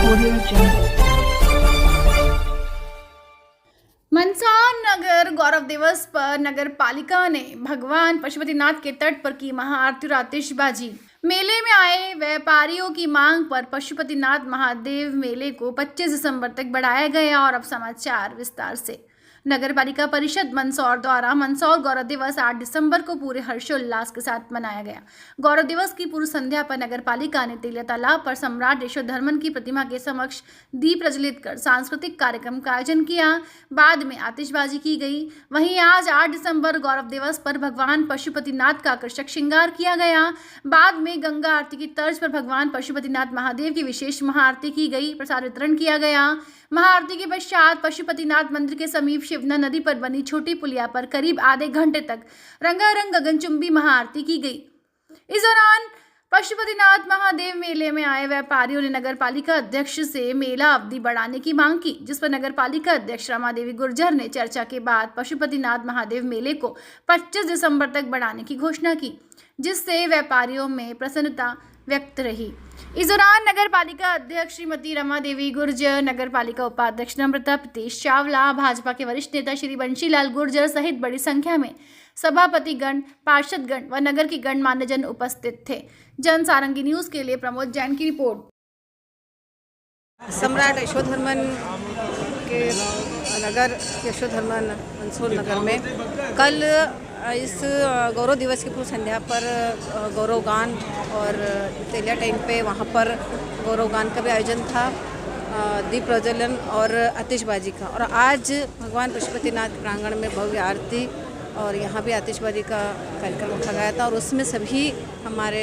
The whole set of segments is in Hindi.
Audio Jungle. मंदसौर नगर गौरव दिवस पर नगर पालिका ने भगवान पशुपतिनाथ के तट पर की महाआरती और आतिशबाजी। मेले में आए व्यापारियों की मांग पर पशुपतिनाथ महादेव मेले को 25 दिसंबर तक बढ़ाया गया। और अब समाचार विस्तार से। नगर पालिका परिषद मंदसौर द्वारा मंदसौर गौरव दिवस 8 दिसंबर को पूरे हर्षोल्लास के साथ मनाया गया। गौरव दिवस की पूर्व संध्या पर नगर पालिका ने तेलिया तालाब पर सम्राट यशोधर्मन की प्रतिमा के समक्ष दीप प्रज्वलित कर सांस्कृतिक कार्यक्रम का आयोजन किया। बाद में आतिशबाजी की गई। वहीं आज 8 दिसंबर गौरव दिवस पर भगवान पशुपतिनाथ का आकर्षक श्रृंगार किया गया। बाद में गंगा आरती की तर्ज पर भगवान पशुपतिनाथ महादेव की विशेष महाआरती की गई, प्रसाद वितरण किया गया। महाआरती के पश्चात पशुपतिनाथ मंदिर के समीप शिवना नदी पर बनी छोटी पुलिया पर करीब आधे घंटे तक रंगारंग गगनचुंबी महाआरती की गई। इस दौरान पशुपतिनाथ महादेव मेले में आए व्यापारियों ने नगर पालिका अध्यक्ष से मेला अवधि बढ़ाने की मांग की, जिस पर नगर पालिका अध्यक्ष रमादेवी गुर्जर ने चर्चा के बाद पशुपतिनाथ महादेव मेले को 25 दिसंबर तक बढ़ाने की घोषणा की, जिससे व्यापारियों में प्रसन्नता व्यक्त रही। इस दौरान नगर पालिका अध्यक्ष श्रीमती रमादेवी गुर्जर, नगर पालिका उपाध्यक्ष नम्रता प्रतीश चावला, भाजपा के वरिष्ठ नेता श्री बंशीलाल गुर्जर सहित बड़ी संख्या में सभापतिगण, पार्षदगण व नगर के गणमान्य जन उपस्थित थे। जन सारंगी न्यूज के लिए प्रमोद जैन की रिपोर्ट। सम्राट यशोधर्मन के नगर यशोधर्मन मंदसौर नगर में कल इस गौरव दिवस की पूर्व संध्या पर गौरव गान और तेलिया टैंक पे वहाँ पर गौरव गान का भी आयोजन था, दीप प्रज्वलन और आतिशबाजी का। और आज भगवान पशुपतिनाथ प्रांगण में भव्य आरती और यहाँ भी आतिशबाजी का कार्यक्रम रखा गया था। और उसमें सभी हमारे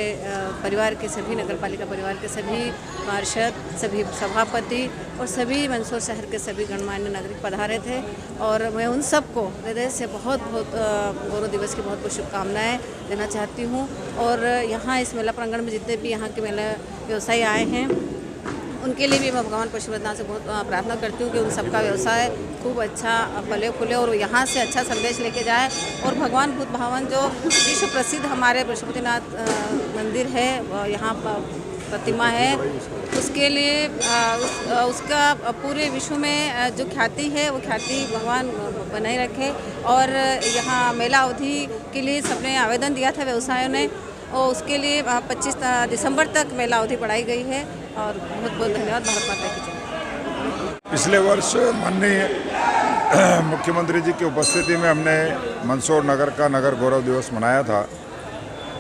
परिवार के सभी नगर पालिका परिवार के सभी पार्षद, सभी सभापति और सभी मंदसौर शहर के सभी गणमान्य नागरिक पधारे थे। और मैं उन सबको हृदय से बहुत गौरव दिवस की बहुत बहुत शुभकामनाएँ देना चाहती हूँ। और यहाँ इस मेला प्रांगण में जितने भी यहाँ के मेला व्यवसायी आए हैं उनके लिए भी मैं भगवान पशुपतिनाथ से बहुत प्रार्थना करती हूँ कि उन सबका व्यवसाय खूब अच्छा फले फूले और यहाँ से अच्छा संदेश लेके जाए। और भगवान भूत भावन जो विश्व प्रसिद्ध हमारे पशुपतिनाथ मंदिर है, यहाँ प्रतिमा है, उसके लिए उसका पूरे विश्व में जो ख्याति है वो ख्याति भगवान बनाए रखे। और यहाँ मेला अवधि के लिए सबने आवेदन दिया था व्यवसायों ने, और उसके लिए 25 दिसंबर तक मेला अवधि बढ़ाई गई है। और बहुत बहुत धन्यवाद भारत माता की जय। पिछले वर्ष माननीय मुख्यमंत्री जी की उपस्थिति में हमने मंदसौर नगर का नगर गौरव दिवस मनाया था।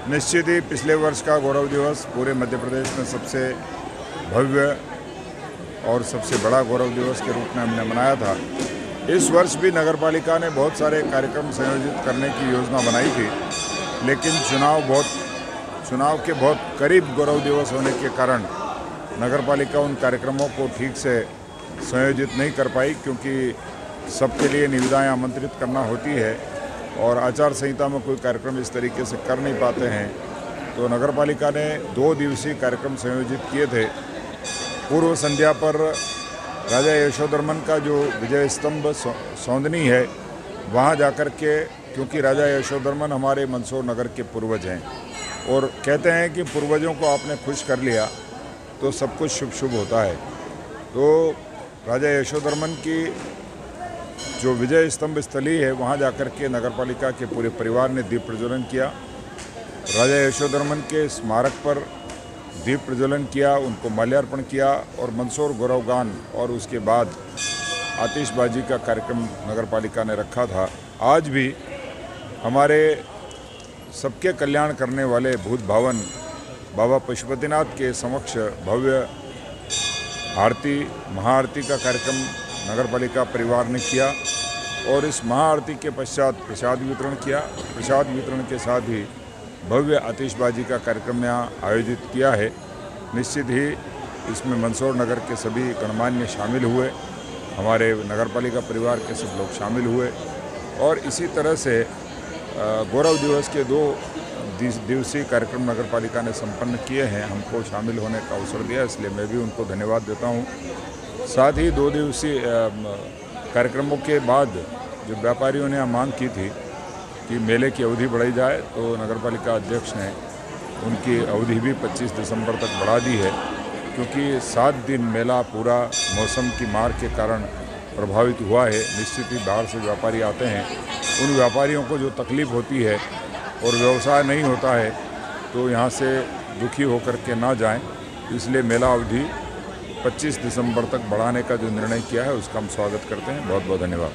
निश्चित ही पिछले वर्ष का गौरव दिवस पूरे मध्य प्रदेश में सबसे भव्य और सबसे बड़ा गौरव दिवस के रूप में हमने मनाया था। इस वर्ष भी नगर पालिका ने बहुत सारे कार्यक्रम संयोजित करने की योजना बनाई थी, लेकिन चुनाव के बहुत करीब गौरव दिवस होने के कारण नगर पालिका उन कार्यक्रमों को ठीक से संयोजित नहीं कर पाई, क्योंकि सबके लिए निविदाएं आमंत्रित करना होती है और आचार संहिता में कोई कार्यक्रम इस तरीके से कर नहीं पाते हैं। तो नगर पालिका ने 2 दिवसीय कार्यक्रम संयोजित किए थे। पूर्व संध्या पर राजा यशोधर्मन का जो विजय स्तंभ सौंदनी है वहाँ जाकर के, क्योंकि राजा यशोधर्मन हमारे मंदसौर नगर के पूर्वज हैं और कहते हैं कि पूर्वजों को आपने खुश कर लिया तो सब कुछ शुभ शुभ होता है। तो राजा यशोधर्मन की जो विजय स्तंभ स्थली है वहाँ जाकर के नगर पालिका के पूरे परिवार ने दीप प्रज्वलन किया। राजा यशोधर्मन के स्मारक पर दीप प्रज्वलन किया, उनको माल्यार्पण किया और मंदसौर गौरव गान और उसके बाद आतिशबाजी का कार्यक्रम नगर पालिका ने रखा था। आज भी हमारे सबके कल्याण करने वाले भूत भावन बाबा पशुपतिनाथ के समक्ष भव्य आरती महाआरती का कार्यक्रम नगर पालिका परिवार ने किया और इस महाआरती के पश्चात प्रसाद वितरण किया। प्रसाद वितरण के साथ ही भव्य आतिशबाजी का कार्यक्रम यहाँ आयोजित किया है। निश्चित ही इसमें मंदसौर नगर के सभी गणमान्य शामिल हुए, हमारे नगर पालिका परिवार के सब लोग शामिल हुए और इसी तरह से गौरव दिवस के 2 दिवसीय कार्यक्रम नगर पालिका ने संपन्न किए हैं। हमको शामिल होने का अवसर दिया, इसलिए मैं भी उनको धन्यवाद देता हूं। साथ ही 2 दिवसीय कार्यक्रमों के बाद जो व्यापारियों ने मांग की थी कि मेले की अवधि बढ़ाई जाए, तो नगर पालिका अध्यक्ष ने उनकी अवधि भी 25 दिसंबर तक बढ़ा दी है क्योंकि 7 दिन मेला पूरा मौसम की मार के कारण प्रभावित हुआ है। निश्चित ही बाहर से व्यापारी आते हैं, उन व्यापारियों को जो तकलीफ़ होती है और व्यवसाय नहीं होता है तो यहाँ से दुखी होकर के ना जाएं। इसलिए मेला अवधि 25 दिसंबर तक बढ़ाने का जो निर्णय किया है उसका हम स्वागत करते हैं। बहुत बहुत धन्यवाद।